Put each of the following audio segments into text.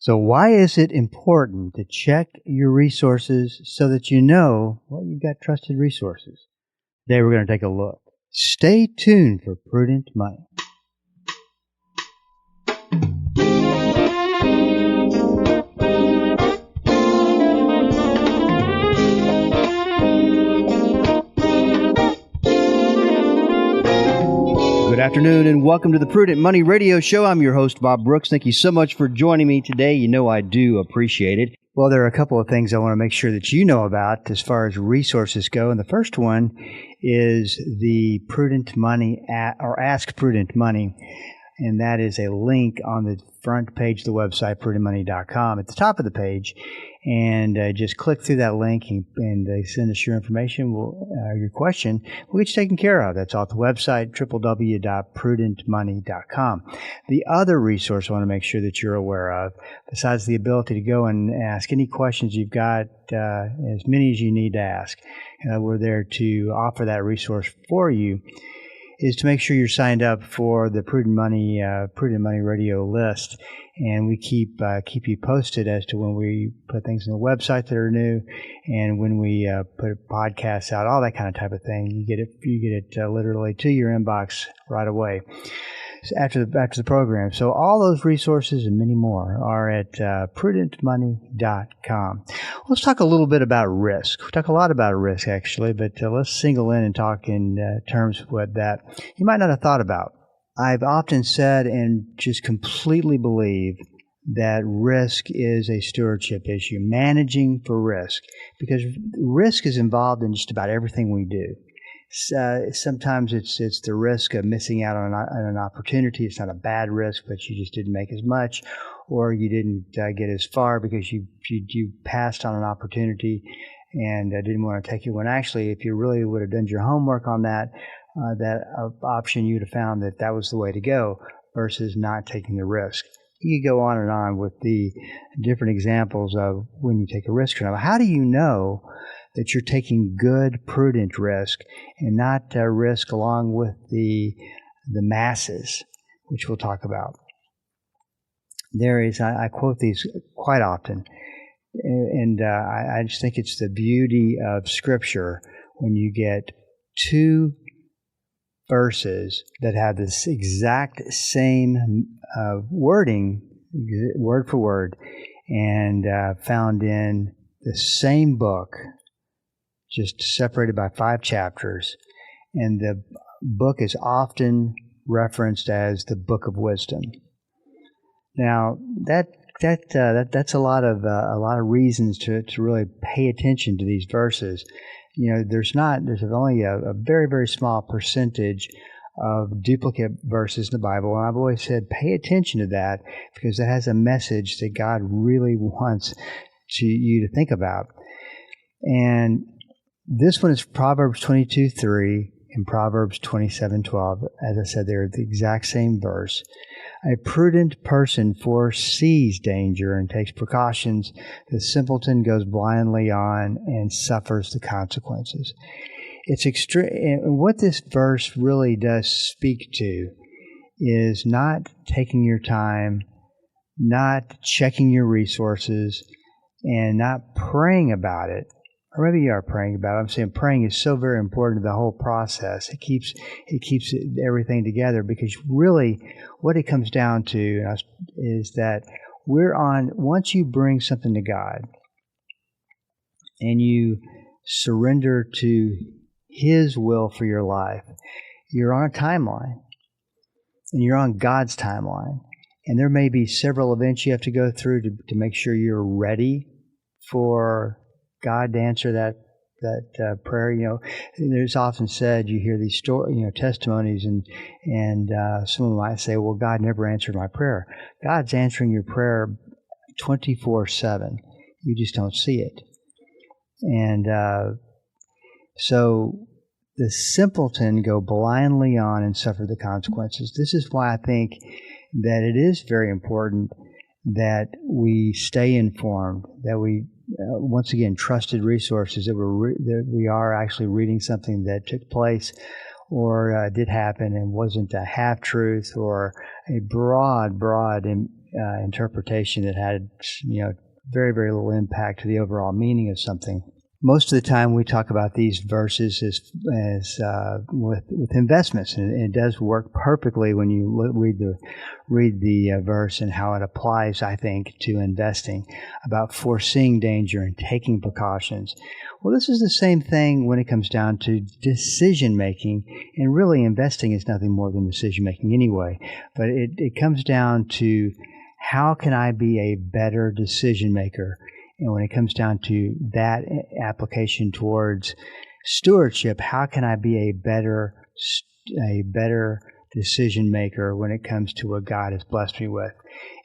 So why is it important to check your resources so that you know, well, you've got trusted resources? Today we're going to take a look. Stay tuned for Prudent Money. Good afternoon and welcome to the Prudent Money Radio Show. I'm your host, Bob Brooks. Thank you so much for joining me today. You know I do appreciate it. Well, there are a couple of things I want to make sure that you know about as far as resources go. And the first one is the Prudent Money or Ask Prudent Money. And that is a link on the front page of the website, prudentmoney.com, at the top of the page. And just click through that link and send us your information, your question. We'll get you taken care of. That's off the website, www.prudentmoney.com. The other resource I want to make sure that you're aware of, besides the ability to go and ask any questions you've got, as many as you need to ask, we're there to offer that resource for you, is to make sure you're signed up for the Prudent Money Radio list, and we keep you posted as to when we put things on the website that are new, and when we put podcasts out, all that kind of type of thing. You get it literally to your inbox right away after the program. So all those resources and many more are at prudentmoney.com. Let's talk a little bit about risk. We talk a lot about risk, actually, but let's single in and talk in terms that you might not have thought about. I've often said and just completely believe that risk is a stewardship issue, managing for risk, because risk is involved in just about everything we do. Sometimes it's the risk of missing out on an opportunity. It's not a bad risk, but you just didn't make as much, or you didn't get as far because you passed on an opportunity and didn't want to take it. When actually, if you really would have done your homework on that option, you'd have found that was the way to go versus not taking the risk. You could go on with the different examples of when you take a risk. Now, how do you know that you're taking good, prudent risk and not risk along with the masses, which we'll talk about? I quote these quite often, and I just think it's the beauty of Scripture when you get two verses that have this exact same wording, word for word, and found in the same book, just separated by 5 chapters, and the book is often referenced as the Book of Wisdom. Now, that's a lot of reasons to really pay attention to these verses. You know, there's only a very, very small percentage of duplicate verses in the Bible, and I've always said pay attention to that because it has a message that God really wants you to think about. And this one is Proverbs 22:3 and Proverbs 27:12. As I said, they're the exact same verse. A prudent person foresees danger and takes precautions. The simpleton goes blindly on and suffers the consequences. It's extreme. And what this verse really does speak to is not taking your time, not checking your resources, and not praying about it. Or maybe you are praying about it. I'm saying praying is so very important to the whole process. It keeps everything together, because really what it comes down to is that once you bring something to God and you surrender to His will for your life, you're on a timeline, and you're on God's timeline. And there may be several events you have to go through to make sure you're ready for God to answer that prayer. You know, there's often said, you hear these testimonies, and someone might say, "Well, God never answered my prayer." God's answering your prayer 24/7. You just don't see it. And so the simpleton go blindly on and suffer the consequences. This is why I think that it is very important that we stay informed, that we once again, trusted resources, that we are actually reading something that took place or did happen and wasn't a half-truth or a broad interpretation that had, very, very little impact to the overall meaning of something. Most of the time, we talk about these verses as with investments, and it does work perfectly when you read the verse and how it applies, I think, to investing, about foreseeing danger and taking precautions. Well, this is the same thing when it comes down to decision making, and really investing is nothing more than decision making anyway. But it comes down to how can I be a better decision maker. And when it comes down to that application towards stewardship, how can I be a better decision maker when it comes to what God has blessed me with?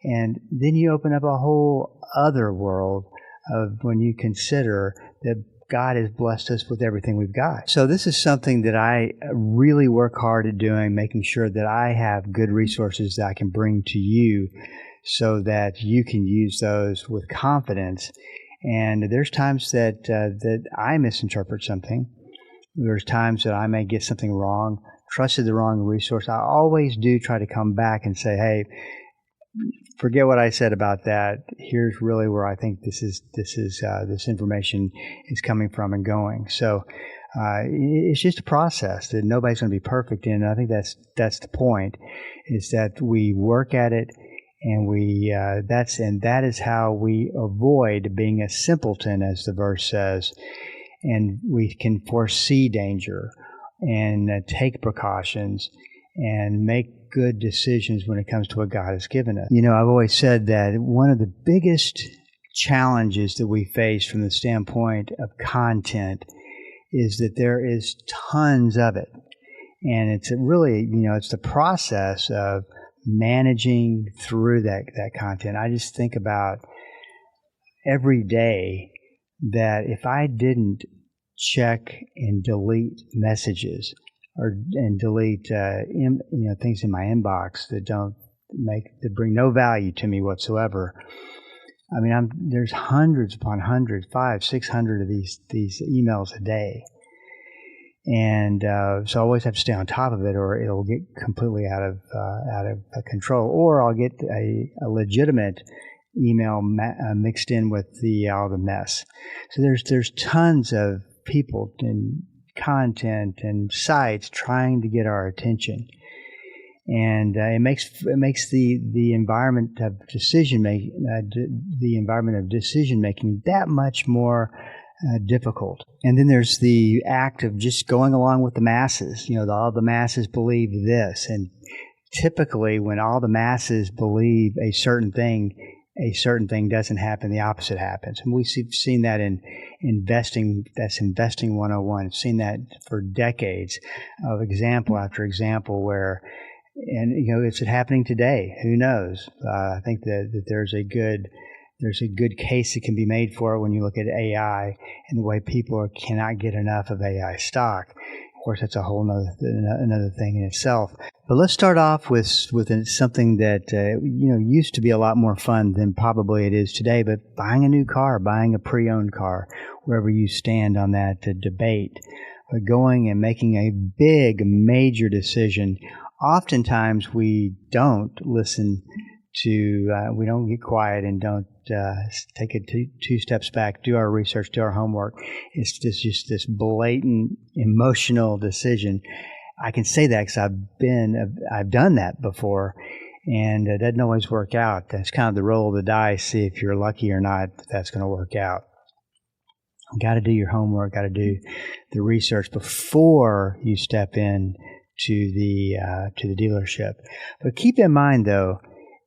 And then you open up a whole other world of when you consider that God has blessed us with everything we've got. So this is something that I really work hard at doing, making sure that I have good resources that I can bring to you, so that you can use those with confidence. And there's times that I misinterpret something. There's times that I may get something wrong, trusted the wrong resource. I always do try to come back and say, hey, forget what I said about that. Here's really where I think this information is coming from and going. So it's just a process that nobody's going to be perfect in. And I think that's the point, is that we work at it. And that is how we avoid being a simpleton, as the verse says, and we can foresee danger and take precautions and make good decisions when it comes to what God has given us. I've always said that one of the biggest challenges that we face from the standpoint of content is that there is tons of it, and it's really, it's the process of managing through that content. I just think about every day that if I didn't check and delete messages and delete things in my inbox that bring no value to me whatsoever. I mean, there's hundreds upon hundreds, 500, 600 of these emails a day. And so I always have to stay on top of it, or it'll get completely out of control, or I'll get a legitimate email mixed in with all the mess. So there's tons of people and content and sites trying to get our attention, and it makes the environment of decision making that much more difficult. And then there's the act of just going along with the masses. All the masses believe this, and typically when all the masses believe a certain thing doesn't happen, the opposite happens. And we've seen that in investing. That's investing 101. I've seen that for decades, of example after example, where, and is it happening today? Who knows? I think that there's a good case that can be made for it when you look at AI and the way people cannot get enough of AI stock. Of course, that's a whole another thing in itself. But let's start off with something that used to be a lot more fun than probably it is today. But buying a new car, buying a pre-owned car, wherever you stand on that debate, but going and making a big major decision. Oftentimes, we don't listen to. We don't get quiet and don't take it two steps back, do our research, do our homework. It's just this blatant emotional decision. I can say that because I've done that before, and it doesn't always work out. That's kind of the roll of the dice. See if you're lucky or not. That's going to work out. Got to do your homework. Got to do the research before you step in to the dealership. But keep in mind, though,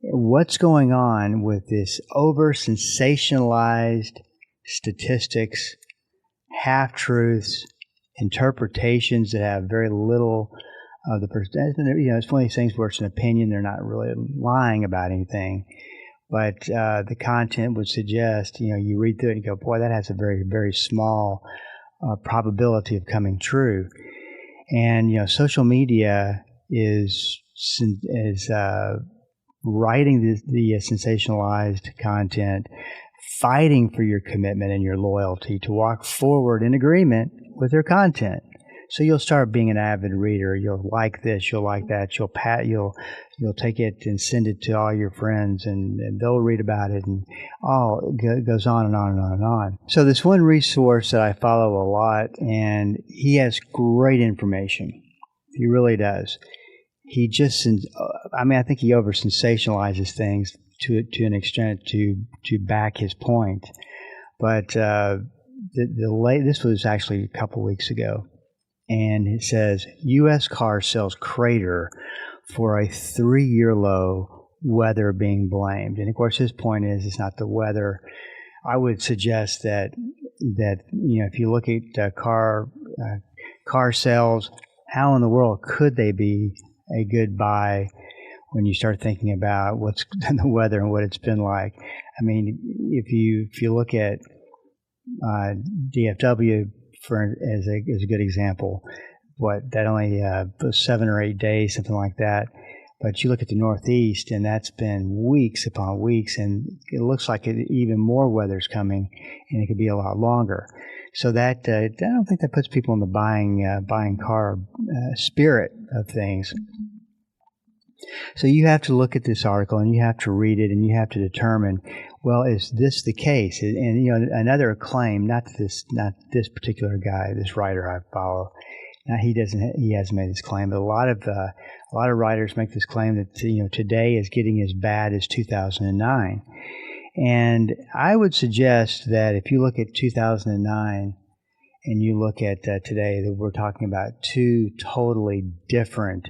what's going on with this over-sensationalized statistics, half-truths, interpretations that have very little of the person. It's one of these things where it's an opinion. They're not really lying about anything. But the content would suggest, you read through it and go, boy, that has a very, very small probability of coming true. And, social media is writing the sensationalized content, fighting for your commitment and your loyalty to walk forward in agreement with their content. So you'll start being an avid reader. You'll like this, you'll like that. You'll take it and send it to all your friends, and they'll read about it, and it goes on and on and on and on. So this one resource that I follow a lot, and he has great information. He really does. He just, I think he over sensationalizes things to an extent to back his point. But this was actually a couple weeks ago. And it says, U.S. car sales crater for a 3-year low, weather being blamed. And of course, his point is it's not the weather. I would suggest that if you look at car sales, how in the world could they be a good buy when you start thinking about what's the weather and what it's been like? I mean, if you look at DFW as a good example, that only was 7 or 8 days, something like that. But you look at the Northeast, and that's been weeks upon weeks, and it looks like even more weather's coming, and it could be a lot longer. So that I don't think that puts people in the buying car spirit of things. So you have to look at this article, and you have to read it, and you have to determine, well, is this the case? And another claim, not this particular guy, this writer I follow. Now he hasn't made this claim, but a lot of writers make this claim that today is getting as bad as 2009. And I would suggest that if you look at 2009 and you look at today, that we're talking about two totally different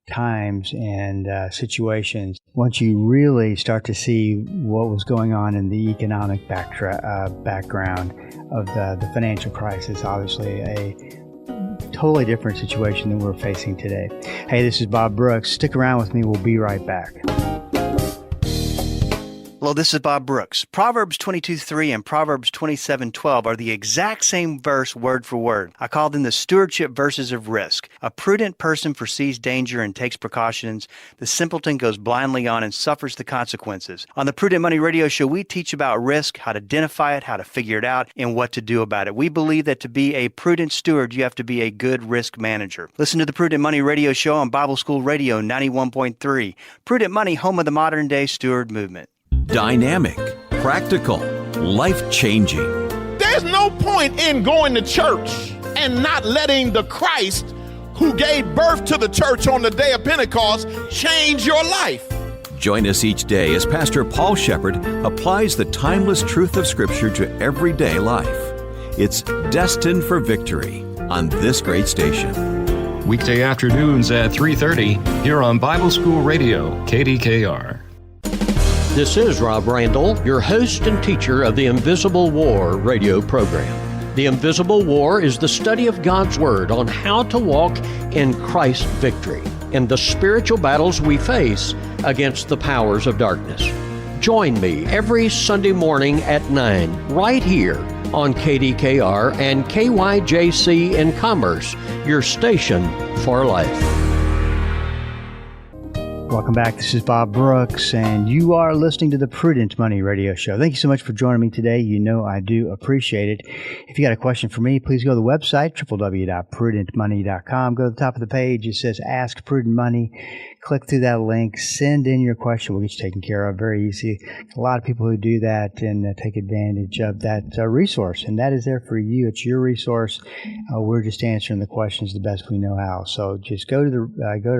times and situations. Once you really start to see what was going on in the economic background of the financial crisis, obviously a totally different situation than we're facing today. Hey, this is Bob Brooks. Stick around with me. We'll be right back. Hello, this is Bob Brooks. Proverbs 22:3 and Proverbs 27:12 are the exact same verse word for word. I call them the stewardship verses of risk. A prudent person foresees danger and takes precautions. The simpleton goes blindly on and suffers the consequences. On the Prudent Money Radio Show, we teach about risk, how to identify it, how to figure it out, and what to do about it. We believe that to be a prudent steward, you have to be a good risk manager. Listen to the Prudent Money Radio Show on Bible School Radio 91.3. Prudent Money, home of the modern-day steward movement. Dynamic, practical, life-changing. There's no point in going to church and not letting the Christ who gave birth to the church on the day of Pentecost change your life. Join us each day as Pastor Paul Shepherd applies the timeless truth of Scripture to everyday life. It's Destined for Victory on this great station. Weekday afternoons at 3:30 here on Bible School Radio, KDKR. This is Rob Randall, your host and teacher of the Invisible War radio program. The Invisible War is the study of God's Word on how to walk in Christ's victory in the spiritual battles we face against the powers of darkness. Join me every Sunday morning at 9 right here on KDKR and KYJC in Commerce, your station for life. Welcome back. This is Bob Brooks, and you are listening to the Prudent Money Radio Show. Thank you so much for joining me today. You know I do appreciate it. If you got a question for me, please go to the website, www.prudentmoney.com. Go to the top of the page. It says Ask Prudent Money. Click through that link. Send in your question. We'll get you taken care of. Very easy. A lot of people who do that and take advantage of that resource, and that is there for you. It's your resource. We're just answering the questions the best we know how. So just go to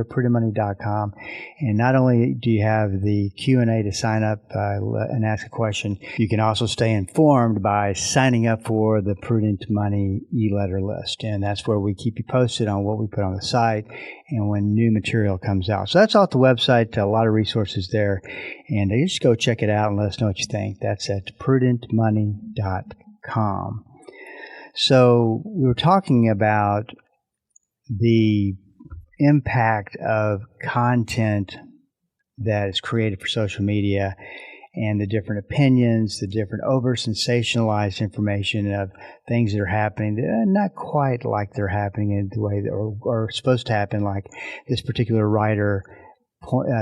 prudentmoney.com. And not only do you have the Q&A to sign up and ask a question, you can also stay informed by signing up for the Prudent Money e-letter list. And that's where we keep you posted on what we put on the site and when new material comes out. So that's all at the website, a lot of resources there. And just go check it out and let us know what you think. That's at prudentmoney.com. So we were talking about the impact of content that is created for social media and the different opinions, the different over-sensationalized information of things that are happening that are not quite like they're happening in the way that are supposed to happen, like this particular writer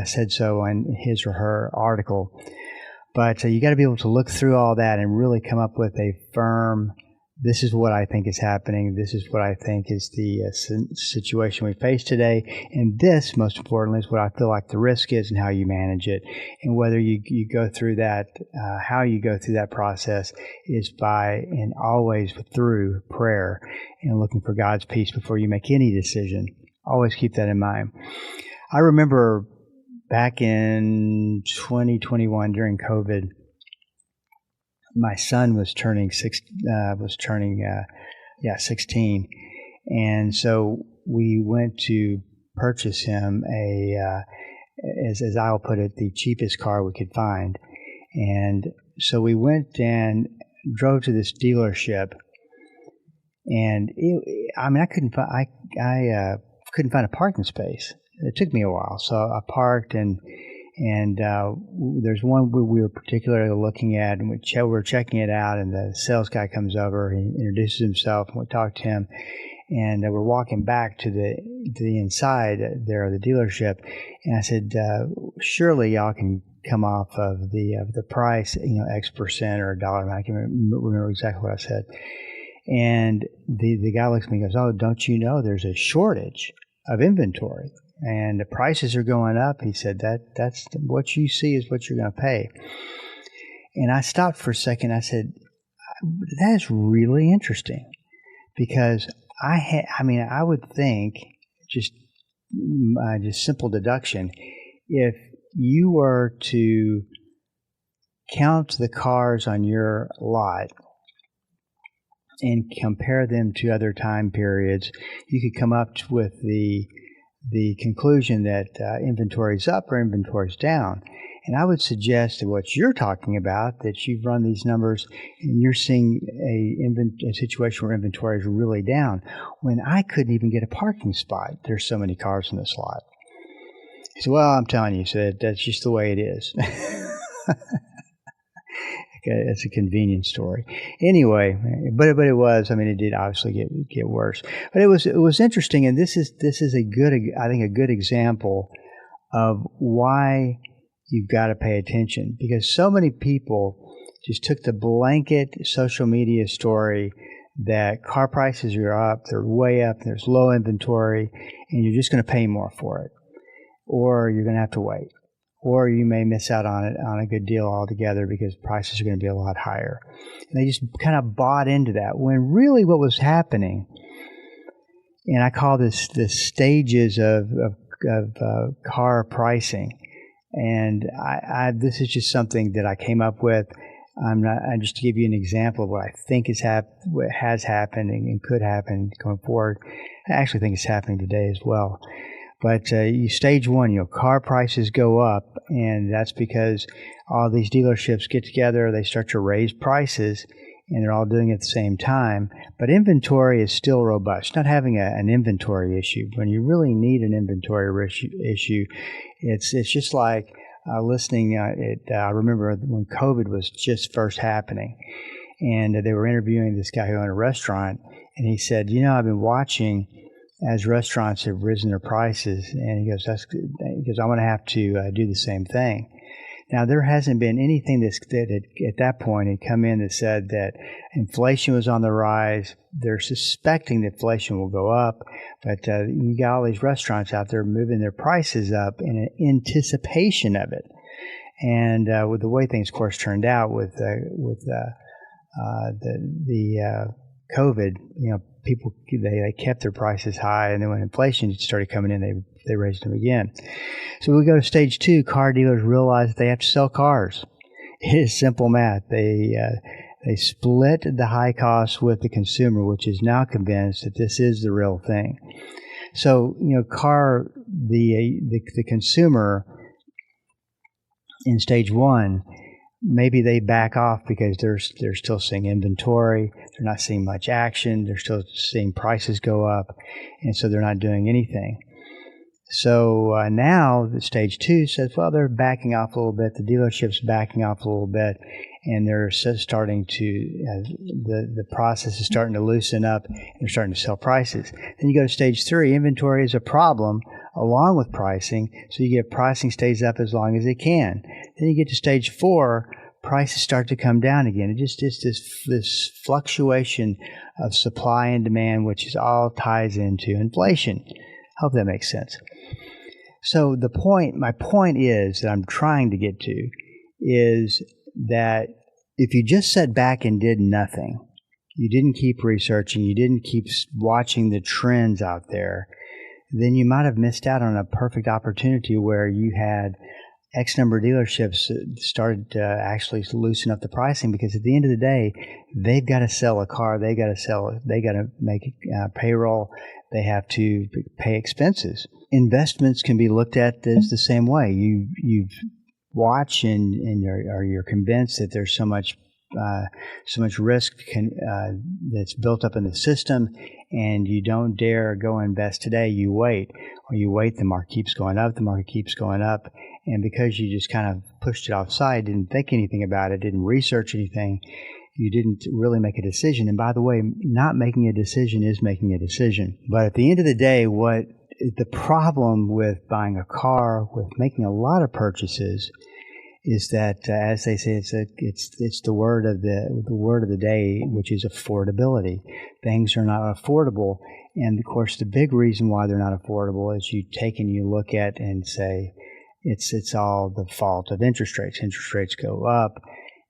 said so in his or her article. But you got to be able to look through all that and really come up with a firm this is what I think is happening. This is what I think is the situation we face today. And this, most importantly, is what I feel like the risk is and how you manage it. And whether you go through that, how you go through that process is by and always through prayer and looking for God's peace before you make any decision. Always keep that in mind. I remember back in 2021 during COVID, my son was turning 16, and so we went to purchase him as I'll put it, the cheapest car we could find. And so we went and drove to this dealership, and I couldn't find a parking space. It took me a while, so I parked and there's one we were particularly looking at, and we were checking it out, and the sales guy comes over, he introduces himself, and we talked to him, and we're walking back to the inside there of the dealership, and I said, surely y'all can come off of the price, X percent or a dollar amount. I can't remember exactly what I said. And the guy looks at me and goes, "Oh, don't you know there's a shortage of inventory? And the prices are going up." He said, that's what you see is what you're going to pay. And I stopped for a second. I said, that is really interesting, because I would think, just simple deduction, if you were to count the cars on your lot and compare them to other time periods, you could come up with the conclusion that inventory is up or inventory is down. And I would suggest that what you're talking about, that you've run these numbers and you're seeing a situation where inventory is really down, when I couldn't even get a parking spot. There's so many cars in this lot. He said, "Well, I'm telling you," said, "that's just the way it is." It's a convenient story. Anyway, but it was, it did obviously get worse. But it was interesting, and this is a good example of why you've got to pay attention, because so many people just took the blanket social media story that car prices are up, they're way up, there's low inventory, and you're just going to pay more for it, or you're going to have to wait, or you may miss out on a good deal altogether because prices are going to be a lot higher. And they just kind of bought into that, when really what was happening, and I call this the stages of car pricing. And this is just something that I came up with. Just to give you an example of what I think what has happened and could happen going forward. I actually think it's happening today as well. But stage one, car prices go up, and that's because all these dealerships get together, they start to raise prices, and they're all doing it at the same time. But inventory is still robust. Not having an inventory issue. When you really need an inventory issue, it's just like listening. I remember when COVID was just first happening, and they were interviewing this guy who owned a restaurant, and he said, "I've been watching as restaurants have risen their prices," and he goes, "I'm going to have to do the same thing." Now, there hasn't been anything that at that point had come in that said that inflation was on the rise. They're suspecting that inflation will go up, but you got all these restaurants out there moving their prices up in anticipation of it. And with the way things, of course, turned out with the COVID, people they kept their prices high, and then when inflation started coming in, they raised them again. So we go to stage two. Car dealers realize that they have to sell cars. It is simple math. They split the high costs with the consumer, which is now convinced that this is the real thing. So the consumer in stage one, maybe they back off because they're still seeing inventory. They're not seeing much action. They're still seeing prices go up, and so they're not doing anything. So now the stage two says, well, they're backing off a little bit. The dealership's backing off a little bit, and they're starting to the process is starting to loosen up, and they're starting to sell prices. Then you go to stage three. Inventory is a problem along with pricing, so you get pricing stays up as long as it can. Then you get to stage four. prices start to come down again. It just is this fluctuation of supply and demand, which is all ties into inflation. Hope that makes sense. So my point is that I'm trying to get to is that if you just sat back and did nothing, you didn't keep researching, you didn't keep watching the trends out there, then you might have missed out on a perfect opportunity where you had X number of dealerships started to actually loosen up the pricing, because at the end of the day, they've got to sell a car, they got to make payroll, they have to pay expenses. Investments can be looked at as the same way. You watch and you're convinced that there's so much risk that's built up in the system, and you don't dare go invest today. You wait, the market keeps going up, and because you just kind of pushed it offside, didn't think anything about it, didn't research anything, you didn't really make a decision. And by the way, not making a decision is making a decision. But at the end of the day, what the problem with buying a car, with making a lot of purchases, is that, as they say, it's the word of the day, which is affordability. Things are not affordable, and of course, the big reason why they're not affordable is you look at and say it's all the fault of interest rates. Interest rates go up,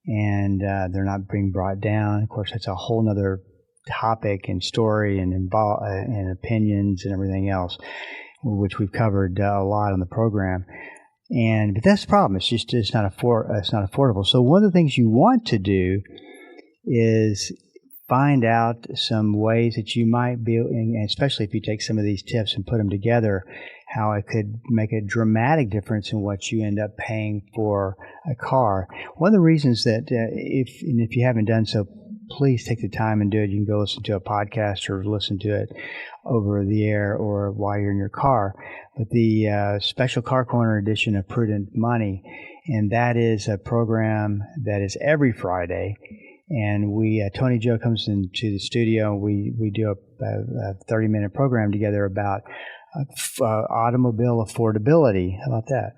and they're not being brought down. Of course, that's a whole other topic and story and opinions and everything else, which we've covered a lot on the program. But that's the problem. It's not affordable. So one of the things you want to do is find out some ways that you might be, and especially if you take some of these tips and put them together, how it could make a dramatic difference in what you end up paying for a car. One of the reasons that if you haven't done so, please take the time and do it. You can go listen to a podcast or listen to it over the air or while you're in your car. But the Special Car Corner edition of Prudent Money, and that is a program that is every Friday. And Tony Joe comes into the studio. We do a 30-minute program together about automobile affordability. How about that?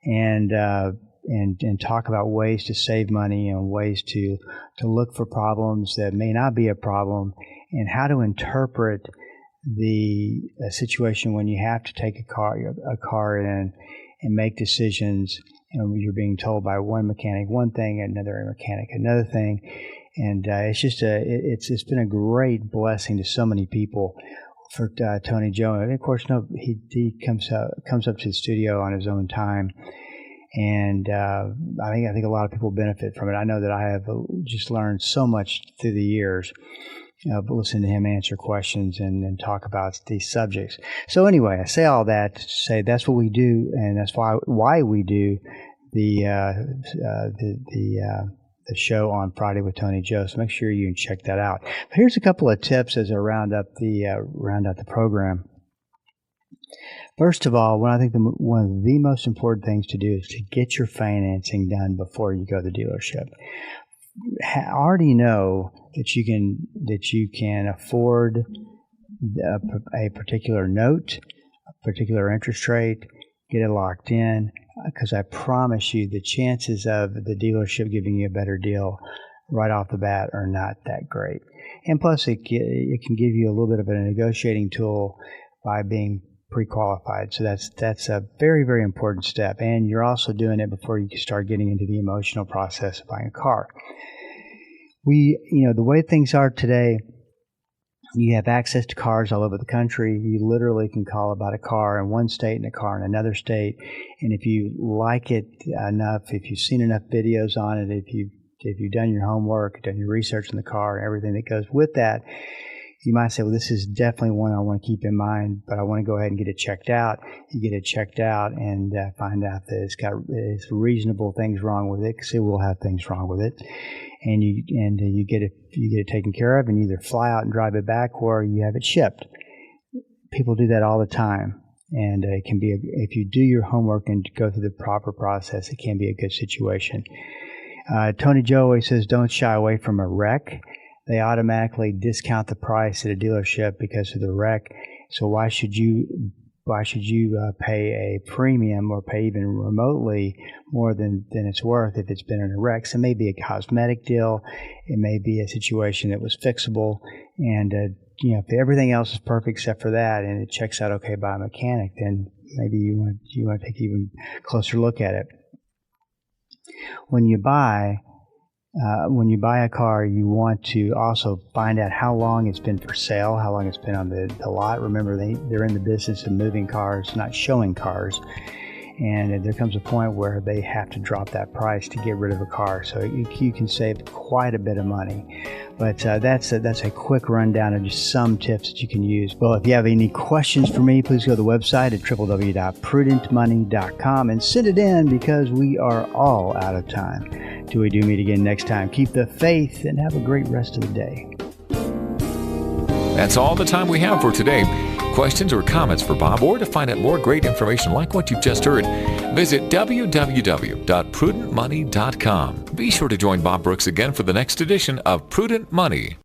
And talk about ways to save money and ways to look for problems that may not be a problem, and how to interpret the situation when you have to take a car in and make decisions, and you're being told by one mechanic one thing, another mechanic another thing, and it's been a great blessing to so many people for Tony Joe. And of course, he comes up to the studio on his own time. And I think a lot of people benefit from it. I know that I have just learned so much through the years of listening to him answer questions and talk about these subjects. So anyway, I say all that to say that's what we do, and that's why we do the show on Friday with Tony Joe. So make sure you can check that out. But here's a couple of tips as I round out the program. First of all, I think one of the most important things to do is to get your financing done before you go to the dealership. Already know that you can afford a particular note, a particular interest rate, get it locked in, because I promise you the chances of the dealership giving you a better deal right off the bat are not that great. And plus, it can give you a little bit of a negotiating tool by being pre-qualified. So that's a very, very important step. And you're also doing it before you start getting into the emotional process of buying a car. The way things are today, you have access to cars all over the country. You literally can call about a car in one state and a car in another state. And if you like it enough, if you've seen enough videos on it, if you've done your homework, done your research on the car and everything that goes with that, you might say, well, this is definitely one I want to keep in mind, but I want to go ahead and get it checked out. You get it checked out and find out that it's reasonable things wrong with it, because it will have things wrong with it. And you get it taken care of, and you either fly out and drive it back, or you have it shipped. People do that all the time, and it can be if you do your homework and go through the proper process, it can be a good situation. Tony Joe always says, don't shy away from a wreck. They automatically discount the price at a dealership because of the wreck. So why should you why should you pay a premium or pay even remotely more than it's worth if it's been in a wreck? So it may be a cosmetic deal. It may be a situation that was fixable. And, if everything else is perfect except for that and it checks out okay by a mechanic, then maybe you want to take an even closer look at it. When you buy a car, you want to also find out how long it's been for sale, how long it's been on the lot. Remember, they're in the business of moving cars, not showing cars. And there comes a point where they have to drop that price to get rid of a car. So you can save quite a bit of money. But that's a quick rundown of just some tips that you can use. Well, if you have any questions for me, please go to the website at www.prudentmoney.com and send it in, because we are all out of time. Till we do meet again next time, keep the faith and have a great rest of the day. That's all the time we have for today. Questions or comments for Bob, or to find out more great information like what you've just heard, visit www.prudentmoney.com. Be sure to join Bob Brooks again for the next edition of Prudent Money.